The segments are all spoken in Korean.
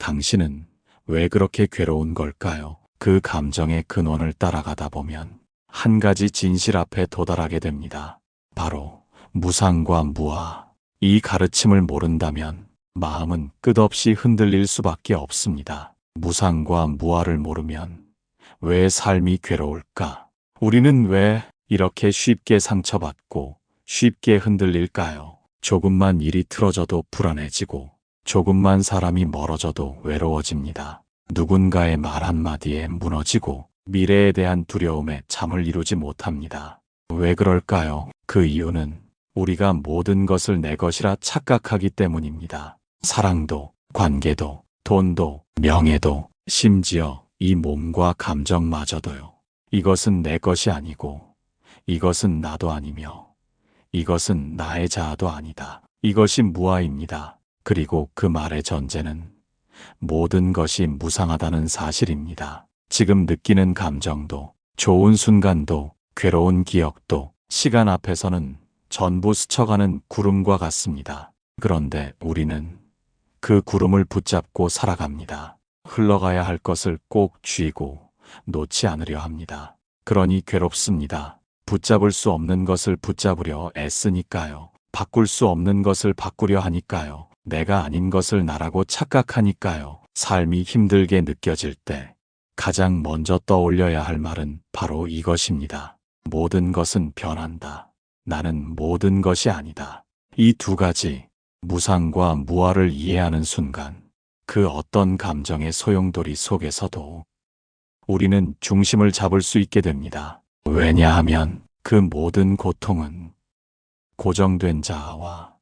당신은 왜 그렇게 괴로운 걸까요? 그 감정의 근원을 따라가다 보면 한 가지 진실 앞에 도달하게 됩니다. 바로 무상과 무아. 이 가르침을 모른다면 마음은 끝없이 흔들릴 수밖에 없습니다. 무상과 무아를 모르면 왜 삶이 괴로울까? 우리는 왜 이렇게 쉽게 상처받고 쉽게 흔들릴까요? 조금만 일이 틀어져도 불안해지고 조금만 사람이 멀어져도 외로워집니다. 누군가의 말 한마디에 무너지고 미래에 대한 두려움에 잠을 이루지 못합니다. 왜 그럴까요? 그 이유는 우리가 모든 것을 내 것이라 착각하기 때문입니다. 사랑도, 관계도, 돈도, 명예도, 심지어 이 몸과 감정마저도요. 이것은 내 것이 아니고, 이것은 나도 아니며, 이것은 나의 자아도 아니다. 이것이 무아입니다. 그리고 그 말의 전제는 모든 것이 무상하다는 사실입니다. 지금 느끼는 감정도, 좋은 순간도, 괴로운 기억도 시간 앞에서는 전부 스쳐가는 구름과 같습니다. 그런데 우리는 그 구름을 붙잡고 살아갑니다. 흘러가야 할 것을 꼭 쥐고 놓지 않으려 합니다. 그러니 괴롭습니다. 붙잡을 수 없는 것을 붙잡으려 애쓰니까요. 바꿀 수 없는 것을 바꾸려 하니까요. 내가 아닌 것을 나라고 착각하니까요. 삶이 힘들게 느껴질 때 가장 먼저 떠올려야 할 말은 바로 이것입니다. 모든 것은 변한다. 나는 모든 것이 아니다. 이 두 가지, 무상과 무아를 이해하는 순간 그 어떤 감정의 소용돌이 속에서도 우리는 중심을 잡을 수 있게 됩니다. 왜냐하면 그 모든 고통은 고정된 자아와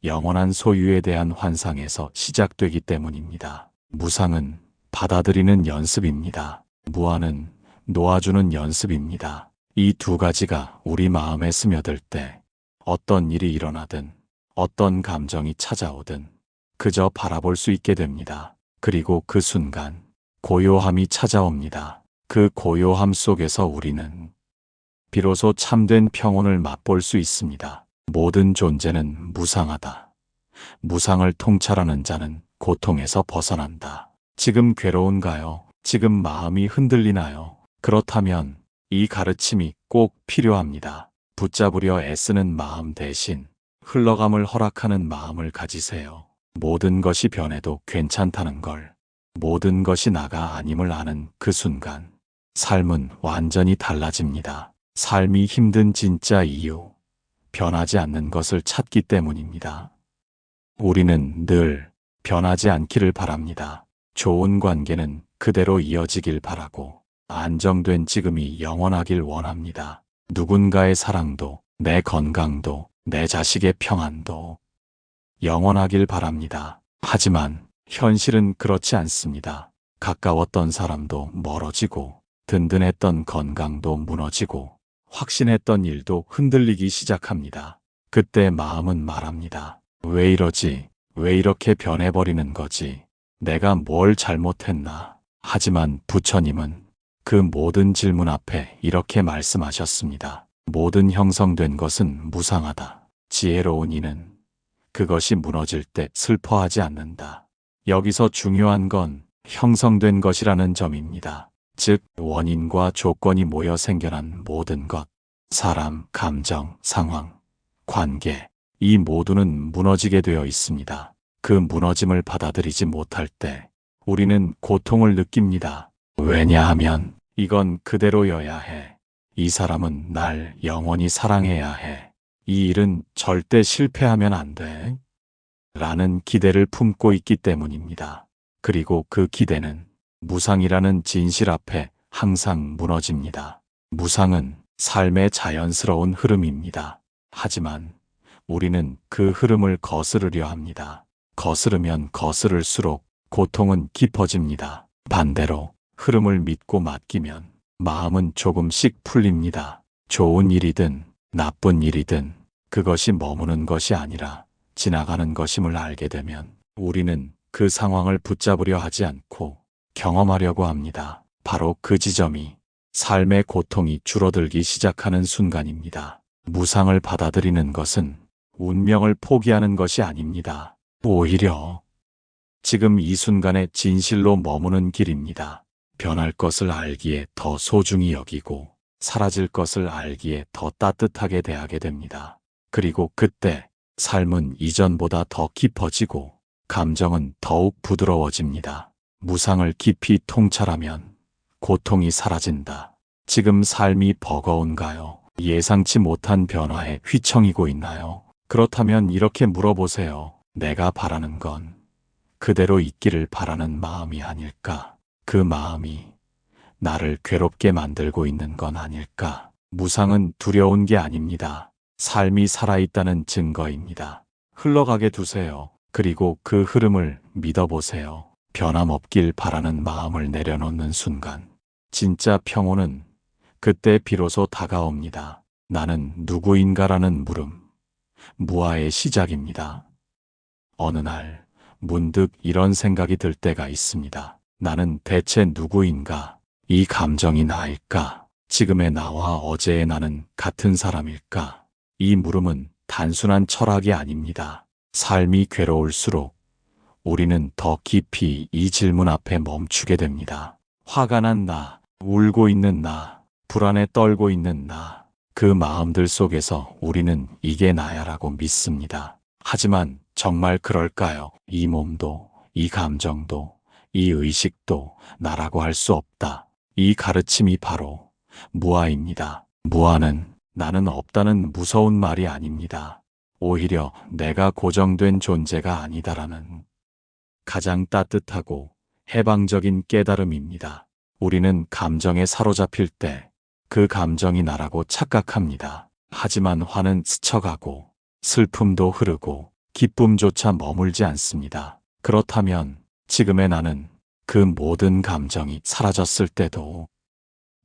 영원한 소유에 대한 환상에서 시작되기 때문입니다. 무상은 받아들이는 연습입니다. 무아는 놓아주는 연습입니다. 이 두 가지가 우리 마음에 스며들 때 어떤 일이 일어나든 어떤 감정이 찾아오든 그저 바라볼 수 있게 됩니다. 그리고 그 순간 고요함이 찾아옵니다. 그 고요함 속에서 우리는 비로소 참된 평온을 맛볼 수 있습니다. 모든 존재는 무상하다. 무상을 통찰하는 자는 고통에서 벗어난다. 지금 괴로운가요? 지금 마음이 흔들리나요? 그렇다면 이 가르침이 꼭 필요합니다. 붙잡으려 애쓰는 마음 대신 흘러감을 허락하는 마음을 가지세요. 모든 것이 변해도 괜찮다는 걸, 모든 것이 나가 아님을 아는 그 순간 삶은 완전히 달라집니다. 삶이 힘든 진짜 이유, 변하지 않는 것을 찾기 때문입니다. 우리는 늘 변하지 않기를 바랍니다. 좋은 관계는 그대로 이어지길 바라고 안정된 지금이 영원하길 원합니다. 누군가의 사랑도, 내 건강도, 내 자식의 평안도 영원하길 바랍니다. 하지만 현실은 그렇지 않습니다. 가까웠던 사람도 멀어지고 든든했던 건강도 무너지고 확신했던 일도 흔들리기 시작합니다. 그때 마음은 말합니다. 왜 이러지? 왜 이렇게 변해버리는 거지? 내가 뭘 잘못했나? 하지만 부처님은 그 모든 질문 앞에 이렇게 말씀하셨습니다. 모든 형성된 것은 무상하다. 지혜로운 이는 그것이 무너질 때 슬퍼하지 않는다. 여기서 중요한 건 형성된 것이라는 점입니다. 즉, 원인과 조건이 모여 생겨난 모든 것, 사람, 감정, 상황, 관계, 이 모두는 무너지게 되어 있습니다. 그 무너짐을 받아들이지 못할 때 우리는 고통을 느낍니다. 왜냐하면 이건 그대로여야 해. 이 사람은 날 영원히 사랑해야 해. 이 일은 절대 실패하면 안 돼. 라는 기대를 품고 있기 때문입니다. 그리고 그 기대는 무상이라는 진실 앞에 항상 무너집니다. 무상은 삶의 자연스러운 흐름입니다. 하지만 우리는 그 흐름을 거스르려 합니다. 거스르면 거스를수록 고통은 깊어집니다. 반대로 흐름을 믿고 맡기면 마음은 조금씩 풀립니다. 좋은 일이든 나쁜 일이든 그것이 머무는 것이 아니라 지나가는 것임을 알게 되면 우리는 그 상황을 붙잡으려 하지 않고 경험하려고 합니다. 바로 그 지점이 삶의 고통이 줄어들기 시작하는 순간입니다. 무상을 받아들이는 것은 운명을 포기하는 것이 아닙니다. 오히려 지금 이 순간에 진실로 머무는 길입니다. 변할 것을 알기에 더 소중히 여기고 사라질 것을 알기에 더 따뜻하게 대하게 됩니다. 그리고 그때 삶은 이전보다 더 깊어지고 감정은 더욱 부드러워집니다. 무상을 깊이 통찰하면 고통이 사라진다. 지금 삶이 버거운가요? 예상치 못한 변화에 휘청이고 있나요? 그렇다면 이렇게 물어보세요. 내가 바라는 건 그대로 있기를 바라는 마음이 아닐까? 그 마음이 나를 괴롭게 만들고 있는 건 아닐까? 무상은 두려운 게 아닙니다. 삶이 살아있다는 증거입니다. 흘러가게 두세요. 그리고 그 흐름을 믿어보세요. 변함없길 바라는 마음을 내려놓는 순간, 진짜 평온은 그때 비로소 다가옵니다. 나는 누구인가라는 물음, 무아의 시작입니다. 어느 날, 문득 이런 생각이 들 때가 있습니다. 나는 대체 누구인가? 이 감정이 나일까? 지금의 나와 어제의 나는 같은 사람일까? 이 물음은 단순한 철학이 아닙니다. 삶이 괴로울수록 우리는 더 깊이 이 질문 앞에 멈추게 됩니다. 화가 난 나, 울고 있는 나, 불안에 떨고 있는 나, 그 마음들 속에서 우리는 이게 나야라고 믿습니다. 하지만 정말 그럴까요? 이 몸도, 이 감정도, 이 의식도 나라고 할 수 없다. 이 가르침이 바로 무아입니다. 무아는 나는 없다는 무서운 말이 아닙니다. 오히려 내가 고정된 존재가 아니다라는 가장 따뜻하고 해방적인 깨달음입니다. 우리는 감정에 사로잡힐 때 그 감정이 나라고 착각합니다. 하지만 화는 스쳐가고 슬픔도 흐르고 기쁨조차 머물지 않습니다. 그렇다면 지금의 나는 그 모든 감정이 사라졌을 때도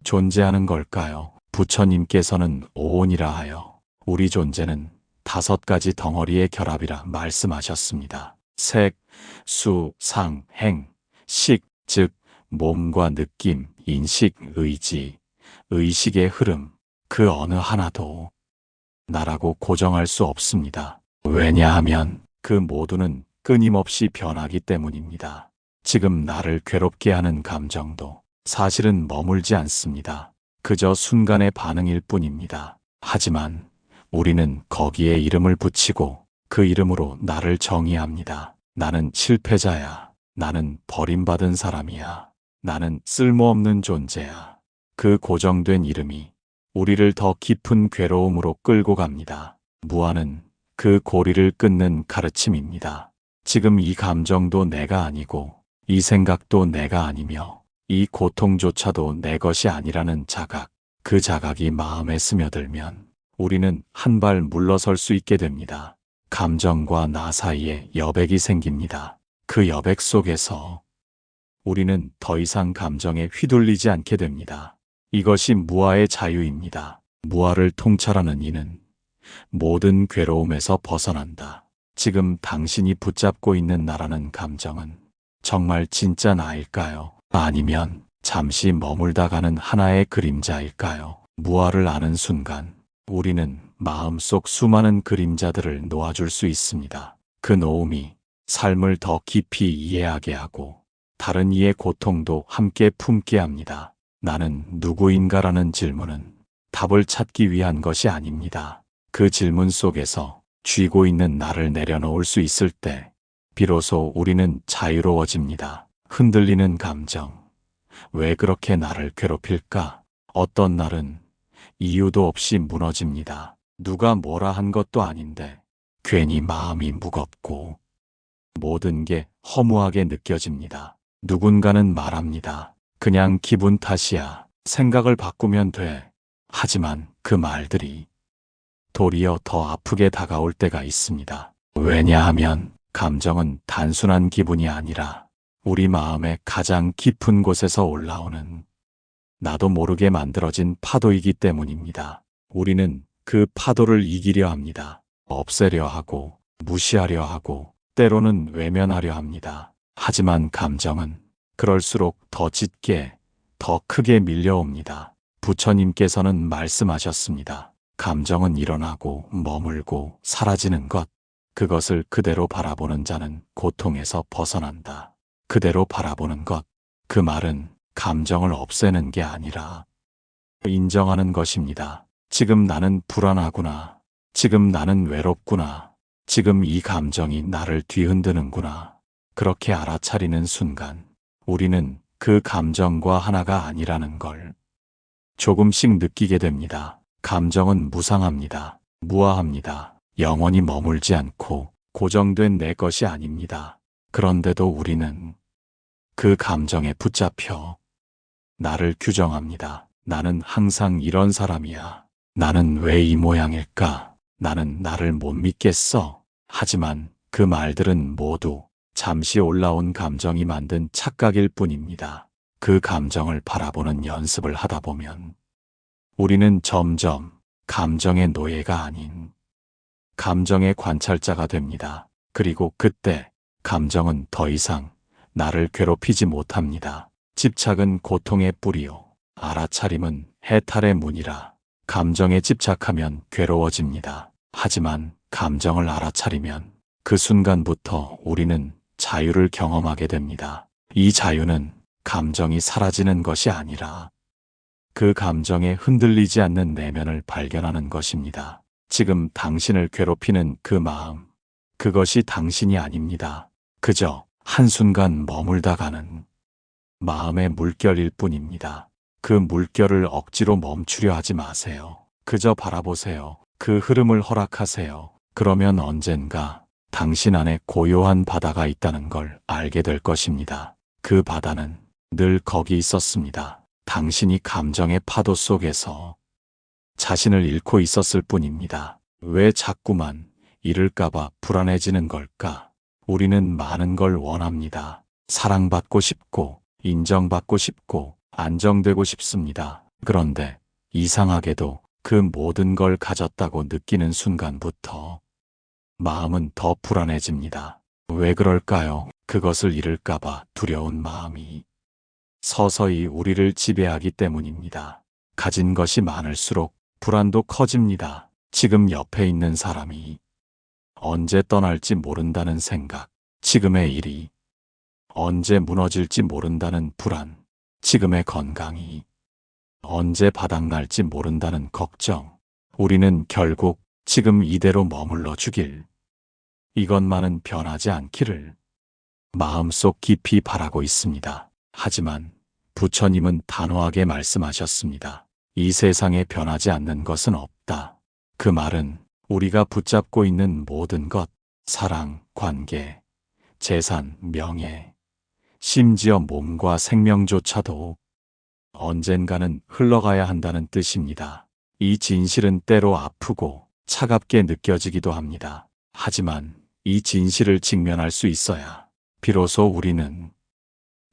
존재하는 걸까요? 부처님께서는 오온이라 하여 우리 존재는 5가지 덩어리의 결합이라 말씀하셨습니다. 색, 수, 상, 행, 식, 즉 몸과 느낌, 인식, 의지, 의식의 흐름, 그 어느 하나도 나라고 고정할 수 없습니다. 왜냐하면 그 모두는 끊임없이 변하기 때문입니다. 지금 나를 괴롭게 하는 감정도 사실은 머물지 않습니다. 그저 순간의 반응일 뿐입니다. 하지만 우리는 거기에 이름을 붙이고 그 이름으로 나를 정의합니다. 나는 실패자야. 나는 버림받은 사람이야. 나는 쓸모없는 존재야. 그 고정된 이름이 우리를 더 깊은 괴로움으로 끌고 갑니다. 무아는 그 고리를 끊는 가르침입니다. 지금 이 감정도 내가 아니고 이 생각도 내가 아니며 이 고통조차도 내 것이 아니라는 자각, 그 자각이 마음에 스며들면 우리는 한 발 물러설 수 있게 됩니다. 감정과 나 사이에 여백이 생깁니다. 그 여백 속에서 우리는 더 이상 감정에 휘둘리지 않게 됩니다. 이것이 무아의 자유입니다. 무아를 통찰하는 이는 모든 괴로움에서 벗어난다. 지금 당신이 붙잡고 있는 나라는 감정은 정말 진짜 나일까요? 아니면 잠시 머물다 가는 하나의 그림자일까요? 무아를 아는 순간 우리는 마음속 수많은 그림자들을 놓아줄 수 있습니다. 그 놓음이 삶을 더 깊이 이해하게 하고 다른 이의 고통도 함께 품게 합니다. 나는 누구인가라는 질문은 답을 찾기 위한 것이 아닙니다. 그 질문 속에서 쥐고 있는 나를 내려놓을 수 있을 때 비로소 우리는 자유로워집니다. 흔들리는 감정. 왜 그렇게 나를 괴롭힐까? 어떤 날은 이유도 없이 무너집니다. 누가 뭐라 한 것도 아닌데 괜히 마음이 무겁고 모든 게 허무하게 느껴집니다. 누군가는 말합니다. 그냥 기분 탓이야. 생각을 바꾸면 돼. 하지만 그 말들이 도리어 더 아프게 다가올 때가 있습니다. 왜냐하면 감정은 단순한 기분이 아니라 우리 마음의 가장 깊은 곳에서 올라오는 나도 모르게 만들어진 파도이기 때문입니다. 우리는 그 파도를 이기려 합니다. 없애려 하고 무시하려 하고 때로는 외면하려 합니다. 하지만 감정은 그럴수록 더 짙게, 더 크게 밀려옵니다. 부처님께서는 말씀하셨습니다. 감정은 일어나고 머물고 사라지는 것. 그것을 그대로 바라보는 자는 고통에서 벗어난다. 그대로 바라보는 것. 그 말은 감정을 없애는 게 아니라 인정하는 것입니다. 지금 나는 불안하구나. 지금 나는 외롭구나. 지금 이 감정이 나를 뒤흔드는구나. 그렇게 알아차리는 순간 우리는 그 감정과 하나가 아니라는 걸 조금씩 느끼게 됩니다. 감정은 무상합니다. 무아합니다. 영원히 머물지 않고 고정된 내 것이 아닙니다. 그런데도 우리는 그 감정에 붙잡혀 나를 규정합니다. 나는 항상 이런 사람이야. 나는 왜 이 모양일까? 나는 나를 못 믿겠어. 하지만 그 말들은 모두 잠시 올라온 감정이 만든 착각일 뿐입니다. 그 감정을 바라보는 연습을 하다 보면 우리는 점점 감정의 노예가 아닌 감정의 관찰자가 됩니다. 그리고 그때 감정은 더 이상 나를 괴롭히지 못합니다. 집착은 고통의 뿌리요. 알아차림은 해탈의 문이라. 감정에 집착하면 괴로워집니다. 하지만 감정을 알아차리면 그 순간부터 우리는 자유를 경험하게 됩니다. 이 자유는 감정이 사라지는 것이 아니라 그 감정에 흔들리지 않는 내면을 발견하는 것입니다. 지금 당신을 괴롭히는 그 마음, 그것이 당신이 아닙니다. 그저 한순간 머물다 가는 마음의 물결일 뿐입니다. 그 물결을 억지로 멈추려 하지 마세요. 그저 바라보세요. 그 흐름을 허락하세요. 그러면 언젠가 당신 안에 고요한 바다가 있다는 걸 알게 될 것입니다. 그 바다는 늘 거기 있었습니다. 당신이 감정의 파도 속에서 자신을 잃고 있었을 뿐입니다. 왜 자꾸만 잃을까봐 불안해지는 걸까? 우리는 많은 걸 원합니다. 사랑받고 싶고, 인정받고 싶고, 안정되고 싶습니다. 그런데 이상하게도 그 모든 걸 가졌다고 느끼는 순간부터 마음은 더 불안해집니다. 왜 그럴까요? 그것을 잃을까봐 두려운 마음이 서서히 우리를 지배하기 때문입니다. 가진 것이 많을수록 불안도 커집니다. 지금 옆에 있는 사람이 언제 떠날지 모른다는 생각, 지금의 일이 언제 무너질지 모른다는 불안, 지금의 건강이 언제 바닥날지 모른다는 걱정. 우리는 결국 지금 이대로 머물러 주길, 이것만은 변하지 않기를 마음속 깊이 바라고 있습니다. 하지만 부처님은 단호하게 말씀하셨습니다. 이 세상에 변하지 않는 것은 없다. 그 말은 우리가 붙잡고 있는 모든 것, 사랑, 관계, 재산, 명예, 심지어 몸과 생명조차도 언젠가는 흘러가야 한다는 뜻입니다. 이 진실은 때로 아프고 차갑게 느껴지기도 합니다. 하지만 이 진실을 직면할 수 있어야 비로소 우리는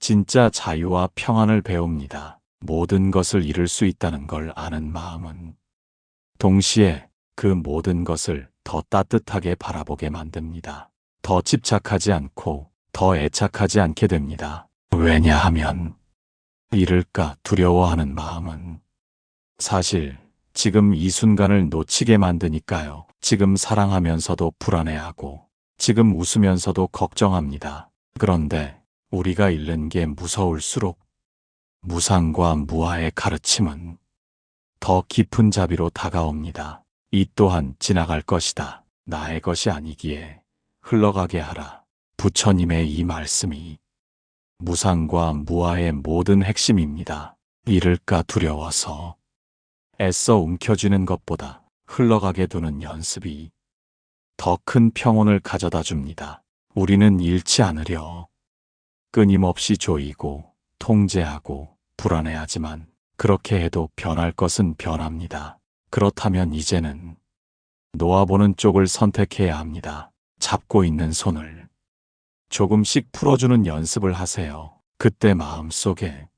진짜 자유와 평안을 배웁니다. 모든 것을 잃을 수 있다는 걸 아는 마음은 동시에 그 모든 것을 더 따뜻하게 바라보게 만듭니다. 더 집착하지 않고 더 애착하지 않게 됩니다. 왜냐하면 잃을까 두려워하는 마음은 사실 지금 이 순간을 놓치게 만드니까요. 지금 사랑하면서도 불안해하고 지금 웃으면서도 걱정합니다. 그런데 우리가 잃는 게 무서울수록 무상과 무아의 가르침은 더 깊은 자비로 다가옵니다. 이 또한 지나갈 것이다. 나의 것이 아니기에 흘러가게 하라. 부처님의 이 말씀이 무상과 무아의 모든 핵심입니다. 잃을까 두려워서 애써 움켜쥐는 것보다 흘러가게 두는 연습이 더 큰 평온을 가져다 줍니다. 우리는 잃지 않으려 끊임없이 조이고 통제하고 불안해하지만 그렇게 해도 변할 것은 변합니다. 그렇다면 이제는 놓아보는 쪽을 선택해야 합니다. 잡고 있는 손을 조금씩 풀어주는 연습을 하세요. 그때 마음속에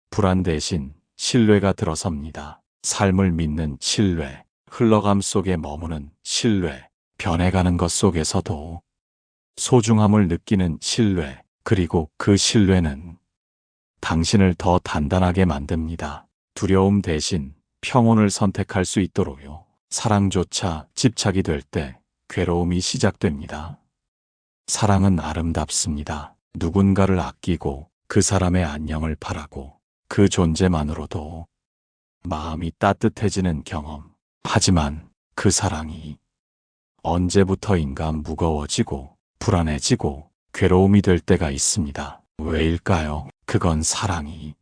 불안 대신 신뢰가 들어섭니다. 삶을 믿는 신뢰, 흘러감 속에 머무는 신뢰, 변해가는 것 속에서도 소중함을 느끼는 신뢰, 그리고 그 신뢰는 당신을 더 단단하게 만듭니다. 두려움 대신 평온을 선택할 수 있도록요. 사랑조차 집착이 될 때 괴로움이 시작됩니다. 사랑은 아름답습니다. 누군가를 아끼고 그 사람의 안녕을 바라고 그 존재만으로도 마음이 따뜻해지는 경험. 하지만 그 사랑이 언제부터인가 무거워지고 불안해지고 괴로움이 될 때가 있습니다. 왜일까요? 그건 사랑이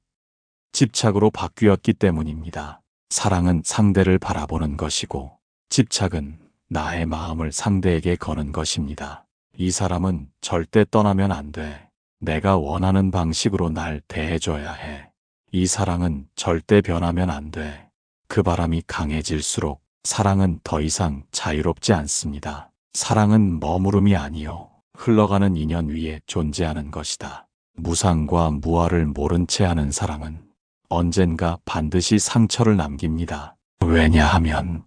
집착으로 바뀌었기 때문입니다. 사랑은 상대를 바라보는 것이고 집착은 나의 마음을 상대에게 거는 것입니다. 이 사람은 절대 떠나면 안 돼. 내가 원하는 방식으로 날 대해줘야 해. 이 사랑은 절대 변하면 안 돼. 그 바람이 강해질수록 사랑은 더 이상 자유롭지 않습니다. 사랑은 머무름이 아니요. 흘러가는 인연 위에 존재하는 것이다. 무상과 무아를 모른 채 하는 사랑은 언젠가 반드시 상처를 남깁니다. 왜냐하면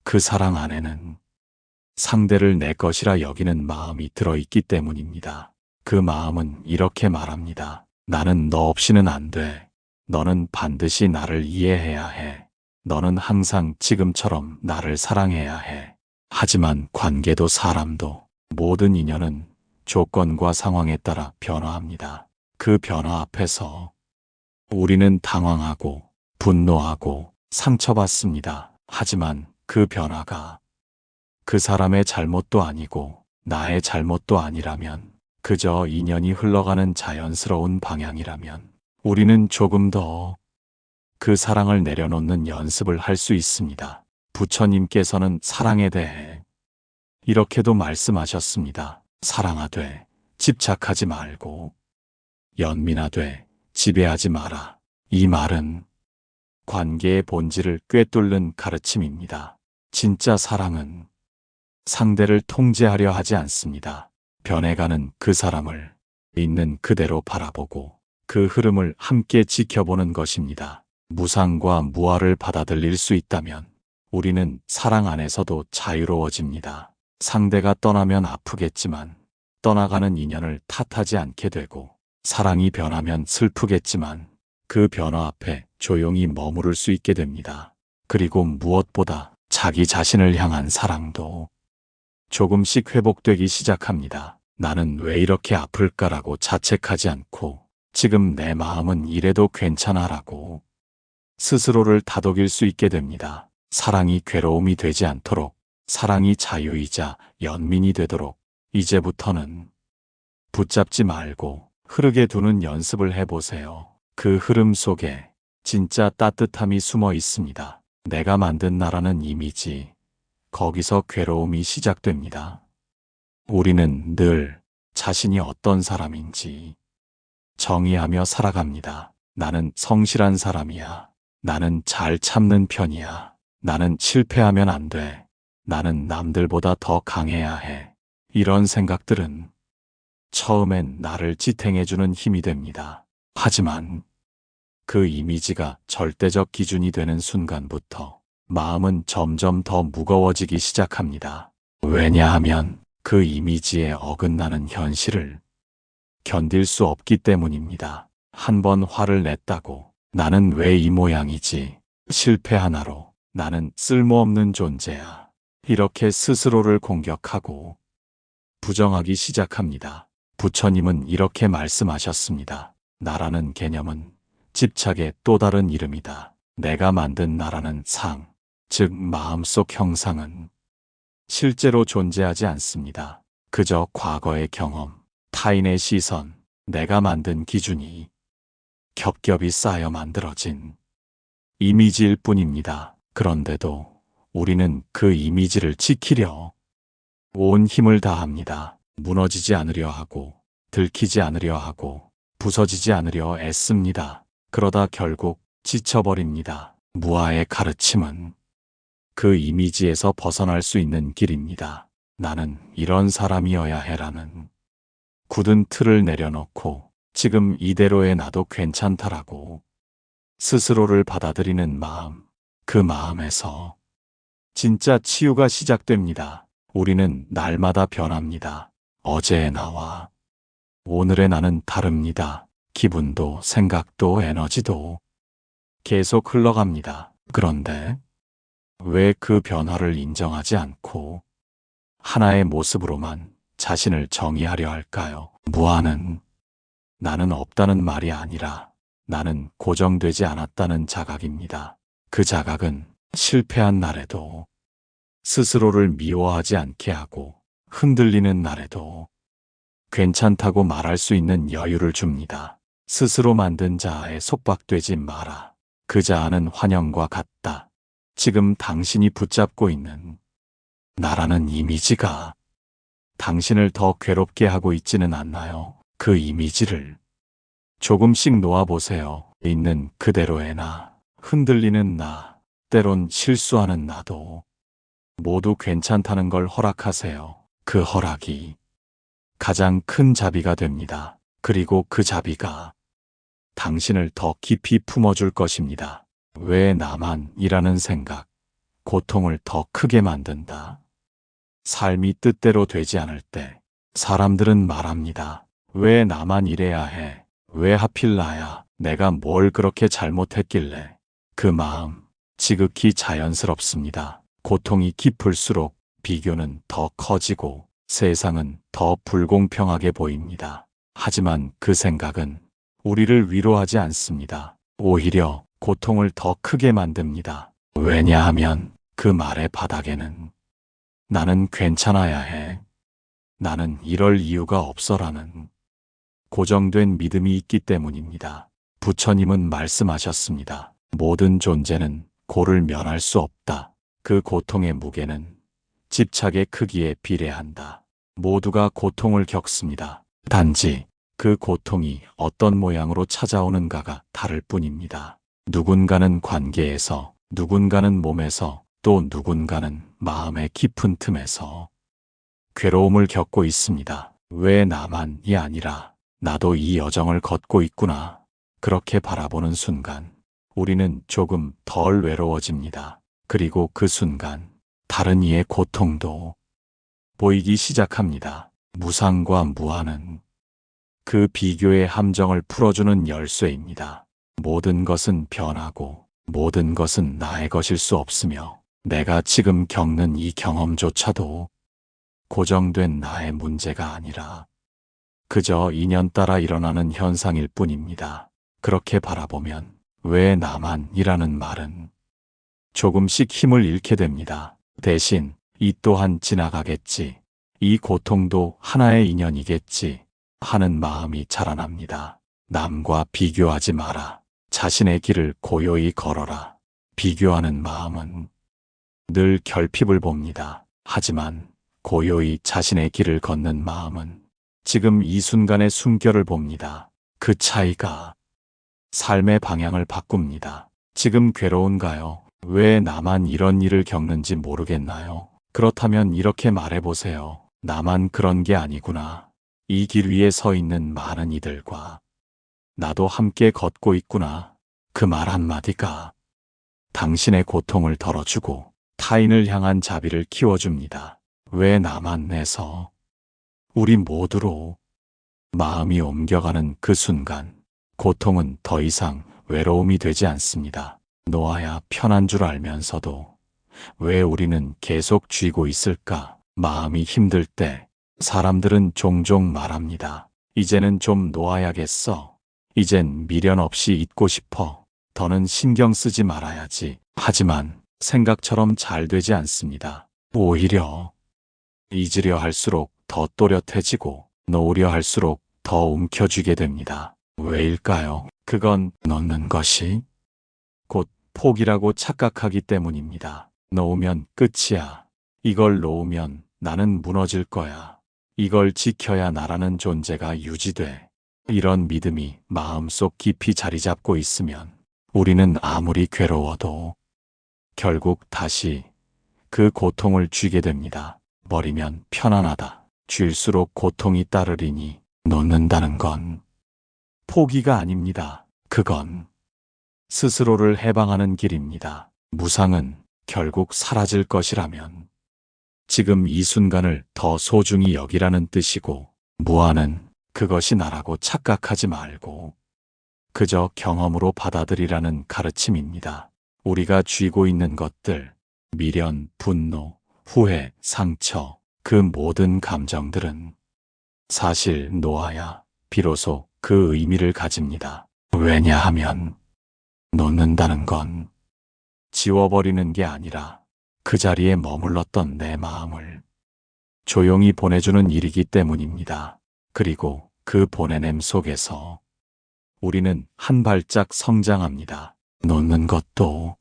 그 사랑 안에는 상대를 내 것이라 여기는 마음이 들어있기 때문입니다. 그 마음은 이렇게 말합니다. 나는 너 없이는 안 돼. 너는 반드시 나를 이해해야 해. 너는 항상 지금처럼 나를 사랑해야 해. 하지만 관계도 사람도 모든 인연은 조건과 상황에 따라 변화합니다. 그 변화 앞에서 우리는 당황하고 분노하고 상처받습니다. 하지만 그 변화가 그 사람의 잘못도 아니고 나의 잘못도 아니라면, 그저 인연이 흘러가는 자연스러운 방향이라면 우리는 조금 더 그 사랑을 내려놓는 연습을 할 수 있습니다. 부처님께서는 사랑에 대해 이렇게도 말씀하셨습니다. 사랑하되 집착하지 말고 연민하되 지배하지 마라. 이 말은 관계의 본질을 꿰뚫는 가르침입니다. 진짜 사랑은 상대를 통제하려 하지 않습니다. 변해가는 그 사람을 있는 그대로 바라보고 그 흐름을 함께 지켜보는 것입니다. 무상과 무아를 받아들일 수 있다면 우리는 사랑 안에서도 자유로워집니다. 상대가 떠나면 아프겠지만 떠나가는 인연을 탓하지 않게 되고, 사랑이 변하면 슬프겠지만 그 변화 앞에 조용히 머무를 수 있게 됩니다. 그리고 무엇보다 자기 자신을 향한 사랑도 조금씩 회복되기 시작합니다. 나는 왜 이렇게 아플까라고 자책하지 않고 지금 내 마음은 이래도 괜찮아라고 스스로를 다독일 수 있게 됩니다. 사랑이 괴로움이 되지 않도록, 사랑이 자유이자 연민이 되도록 이제부터는 붙잡지 말고 흐르게 두는 연습을 해보세요. 그 흐름 속에 진짜 따뜻함이 숨어 있습니다. 내가 만든 나라는 이미지, 거기서 괴로움이 시작됩니다. 우리는 늘 자신이 어떤 사람인지 정의하며 살아갑니다. 나는 성실한 사람이야. 나는 잘 참는 편이야. 나는 실패하면 안 돼. 나는 남들보다 더 강해야 해. 이런 생각들은 처음엔 나를 지탱해주는 힘이 됩니다. 하지만 그 이미지가 절대적 기준이 되는 순간부터 마음은 점점 더 무거워지기 시작합니다. 왜냐하면 그 이미지에 어긋나는 현실을 견딜 수 없기 때문입니다. 한 번 화를 냈다고 나는 왜 이 모양이지? 실패 하나로 나는 쓸모없는 존재야. 이렇게 스스로를 공격하고 부정하기 시작합니다. 부처님은 이렇게 말씀하셨습니다. 나라는 개념은 집착의 또 다른 이름이다. 내가 만든 나라는 상, 즉 마음속 형상은 실제로 존재하지 않습니다. 그저 과거의 경험, 타인의 시선, 내가 만든 기준이 겹겹이 쌓여 만들어진 이미지일 뿐입니다. 그런데도 우리는 그 이미지를 지키려 온 힘을 다합니다. 무너지지 않으려 하고, 들키지 않으려 하고, 부서지지 않으려 애씁니다. 그러다 결국 지쳐버립니다. 무아의 가르침은 그 이미지에서 벗어날 수 있는 길입니다. 나는 이런 사람이어야 해라는 굳은 틀을 내려놓고 지금 이대로의 나도 괜찮다라고 스스로를 받아들이는 마음, 그 마음에서 진짜 치유가 시작됩니다. 우리는 날마다 변합니다. 어제의 나와 오늘의 나는 다릅니다. 기분도 생각도 에너지도 계속 흘러갑니다. 그런데 왜 그 변화를 인정하지 않고 하나의 모습으로만 자신을 정의하려 할까요? 무아는 나는 없다는 말이 아니라 나는 고정되지 않았다는 자각입니다. 그 자각은 실패한 날에도 스스로를 미워하지 않게 하고 흔들리는 날에도 괜찮다고 말할 수 있는 여유를 줍니다. 스스로 만든 자아에 속박되지 마라. 그 자아는 환영과 같다. 지금 당신이 붙잡고 있는 나라는 이미지가 당신을 더 괴롭게 하고 있지는 않나요? 그 이미지를 조금씩 놓아보세요. 있는 그대로의 나, 흔들리는 나, 때론 실수하는 나도 모두 괜찮다는 걸 허락하세요. 그 허락이 가장 큰 자비가 됩니다. 그리고 그 자비가 당신을 더 깊이 품어줄 것입니다. 왜 나만이라는 생각, 고통을 더 크게 만든다. 삶이 뜻대로 되지 않을 때 사람들은 말합니다. 왜 나만 이래야 해? 왜 하필 나야? 내가 뭘 그렇게 잘못했길래? 그 마음 지극히 자연스럽습니다. 고통이 깊을수록 비교는 더 커지고 세상은 더 불공평하게 보입니다. 하지만 그 생각은 우리를 위로하지 않습니다. 오히려 고통을 더 크게 만듭니다. 왜냐하면 그 말의 바닥에는 나는 괜찮아야 해. 나는 이럴 이유가 없어라는 고정된 믿음이 있기 때문입니다. 부처님은 말씀하셨습니다. 모든 존재는 고를 면할 수 없다. 그 고통의 무게는 집착의 크기에 비례한다. 모두가 고통을 겪습니다. 단지 그 고통이 어떤 모양으로 찾아오는가가 다를 뿐입니다. 누군가는 관계에서, 누군가는 몸에서, 또 누군가는 마음의 깊은 틈에서 괴로움을 겪고 있습니다. 왜 나만이 아니라 나도 이 여정을 걷고 있구나. 그렇게 바라보는 순간 우리는 조금 덜 외로워집니다. 그리고 그 순간 다른 이의 고통도 보이기 시작합니다. 무상과 무아는 그 비교의 함정을 풀어주는 열쇠입니다. 모든 것은 변하고 모든 것은 나의 것일 수 없으며 내가 지금 겪는 이 경험조차도 고정된 나의 문제가 아니라 그저 인연 따라 일어나는 현상일 뿐입니다. 그렇게 바라보면 왜 나만이라는 말은 조금씩 힘을 잃게 됩니다. 대신 이 또한 지나가겠지. 이 고통도 하나의 인연이겠지 하는 마음이 자라납니다. 남과 비교하지 마라. 자신의 길을 고요히 걸어라. 비교하는 마음은 늘 결핍을 봅니다. 하지만 고요히 자신의 길을 걷는 마음은 지금 이 순간의 숨결을 봅니다. 그 차이가 삶의 방향을 바꿉니다. 지금 괴로운가요? 왜 나만 이런 일을 겪는지 모르겠나요? 그렇다면 이렇게 말해보세요. 나만 그런 게 아니구나. 이 길 위에 서 있는 많은 이들과 나도 함께 걷고 있구나. 그 말 한마디가 당신의 고통을 덜어주고 타인을 향한 자비를 키워줍니다. 왜 나만 내서 우리 모두로 마음이 옮겨가는 그 순간 고통은 더 이상 외로움이 되지 않습니다. 놓아야 편한 줄 알면서도 왜 우리는 계속 쥐고 있을까? 마음이 힘들 때 사람들은 종종 말합니다. 이제는 좀 놓아야겠어. 이젠 미련 없이 잊고 싶어. 더는 신경 쓰지 말아야지. 하지만 생각처럼 잘 되지 않습니다. 오히려 잊으려 할수록 더 또렷해지고 놓으려 할수록 더 움켜쥐게 됩니다. 왜일까요? 그건 놓는 것이 곧 포기라고 착각하기 때문입니다. 놓으면 끝이야. 이걸 놓으면 나는 무너질 거야. 이걸 지켜야 나라는 존재가 유지돼. 이런 믿음이 마음속 깊이 자리 잡고 있으면 우리는 아무리 괴로워도 결국 다시 그 고통을 쥐게 됩니다. 버리면 편안하다. 쥘수록 고통이 따르리니 놓는다는 건 포기가 아닙니다. 그건 스스로를 해방하는 길입니다. 무상은 결국 사라질 것이라면 지금 이 순간을 더 소중히 여기라는 뜻이고, 무아는 그것이 나라고 착각하지 말고 그저 경험으로 받아들이라는 가르침입니다. 우리가 쥐고 있는 것들, 미련, 분노, 후회, 상처, 그 모든 감정들은 사실 놓아야 비로소 그 의미를 가집니다. 왜냐하면 놓는다는 건 지워버리는 게 아니라 그 자리에 머물렀던 내 마음을 조용히 보내주는 일이기 때문입니다. 그리고 그 보내냄 속에서 우리는 한 발짝 성장합니다. 놓는 것도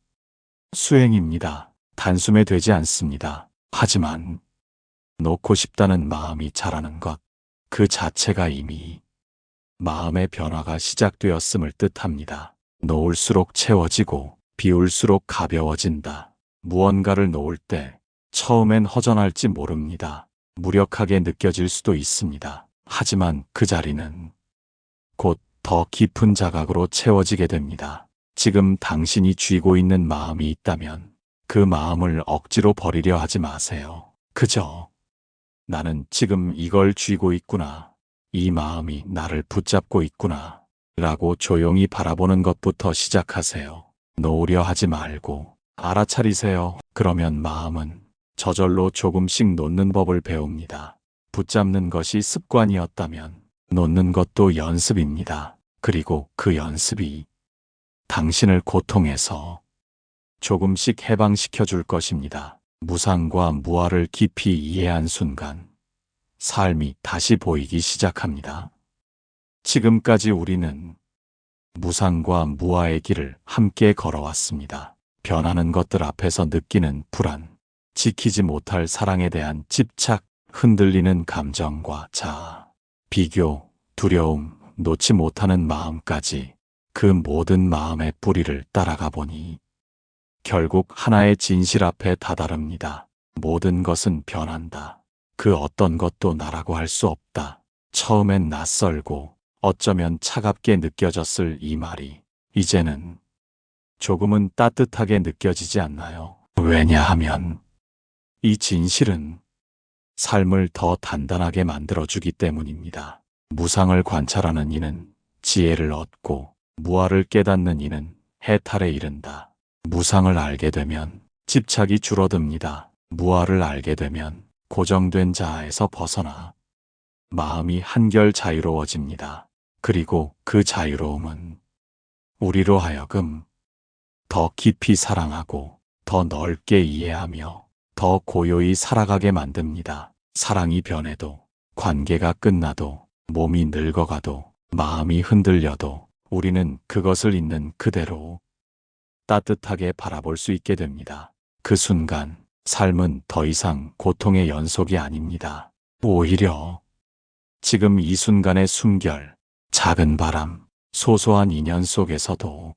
수행입니다. 단숨에 되지 않습니다. 하지만 놓고 싶다는 마음이 자라는 것, 그 자체가 이미 마음의 변화가 시작되었음을 뜻합니다. 놓을수록 채워지고 비울수록 가벼워진다. 무언가를 놓을 때 처음엔 허전할지 모릅니다. 무력하게 느껴질 수도 있습니다. 하지만 그 자리는 곧 더 깊은 자각으로 채워지게 됩니다. 지금 당신이 쥐고 있는 마음이 있다면 그 마음을 억지로 버리려 하지 마세요. 그저 나는 지금 이걸 쥐고 있구나. 이 마음이 나를 붙잡고 있구나. 라고 조용히 바라보는 것부터 시작하세요. 놓으려 하지 말고 알아차리세요. 그러면 마음은 저절로 조금씩 놓는 법을 배웁니다. 붙잡는 것이 습관이었다면 놓는 것도 연습입니다. 그리고 그 연습이 당신을 고통에서 조금씩 해방시켜 줄 것입니다. 무상과 무아를 깊이 이해한 순간 삶이 다시 보이기 시작합니다. 지금까지 우리는 무상과 무아의 길을 함께 걸어왔습니다. 변하는 것들 앞에서 느끼는 불안, 지키지 못할 사랑에 대한 집착, 흔들리는 감정과 자아, 비교, 두려움, 놓지 못하는 마음까지 그 모든 마음의 뿌리를 따라가 보니 결국 하나의 진실 앞에 다다릅니다. 모든 것은 변한다. 그 어떤 것도 나라고 할 수 없다. 처음엔 낯설고 어쩌면 차갑게 느껴졌을 이 말이 이제는 조금은 따뜻하게 느껴지지 않나요? 왜냐하면 이 진실은 삶을 더 단단하게 만들어주기 때문입니다. 무상을 관찰하는 이는 지혜를 얻고 무아를 깨닫는 이는 해탈에 이른다. 무상을 알게 되면 집착이 줄어듭니다. 무아를 알게 되면 고정된 자아에서 벗어나 마음이 한결 자유로워집니다. 그리고 그 자유로움은 우리로 하여금 더 깊이 사랑하고 더 넓게 이해하며 더 고요히 살아가게 만듭니다. 사랑이 변해도 관계가 끝나도 몸이 늙어가도 마음이 흔들려도 우리는 그것을 있는 그대로 따뜻하게 바라볼 수 있게 됩니다. 그 순간 삶은 더 이상 고통의 연속이 아닙니다. 오히려 지금 이 순간의 숨결, 작은 바람, 소소한 인연 속에서도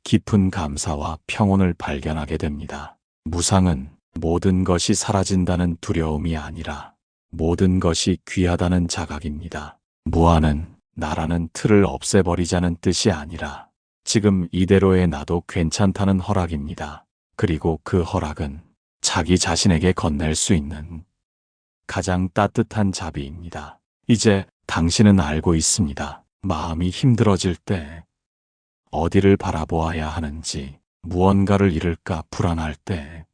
깊은 감사와 평온을 발견하게 됩니다. 무상은 모든 것이 사라진다는 두려움이 아니라 모든 것이 귀하다는 자각입니다. 무아는 나라는 틀을 없애버리자는 뜻이 아니라 지금 이대로의 나도 괜찮다는 허락입니다. 그리고 그 허락은 자기 자신에게 건넬 수 있는 가장 따뜻한 자비입니다. 이제 당신은 알고 있습니다. 마음이 힘들어질 때 어디를 바라보아야 하는지, 무언가를 잃을까 불안할 때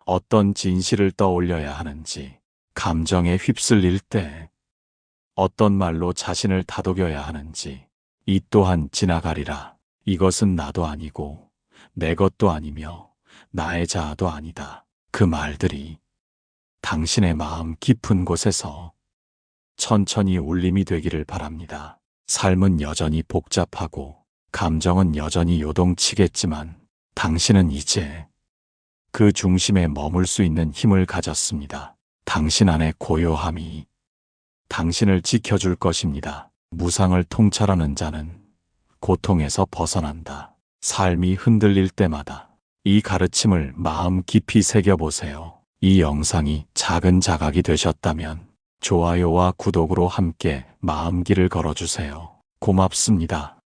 어떤 진실을 떠올려야 하는지, 감정에 휩쓸릴 때 어떤 말로 자신을 다독여야 하는지. 이 또한 지나가리라. 이것은 나도 아니고 내 것도 아니며 나의 자아도 아니다. 그 말들이 당신의 마음 깊은 곳에서 천천히 울림이 되기를 바랍니다. 삶은 여전히 복잡하고 감정은 여전히 요동치겠지만 당신은 이제 그 중심에 머물 수 있는 힘을 가졌습니다. 당신 안의 고요함이 당신을 지켜줄 것입니다. 무상을 통찰하는 자는 고통에서 벗어난다. 삶이 흔들릴 때마다 이 가르침을 마음 깊이 새겨보세요. 이 영상이 작은 자각이 되셨다면 좋아요와 구독으로 함께 마음길을 걸어주세요. 고맙습니다.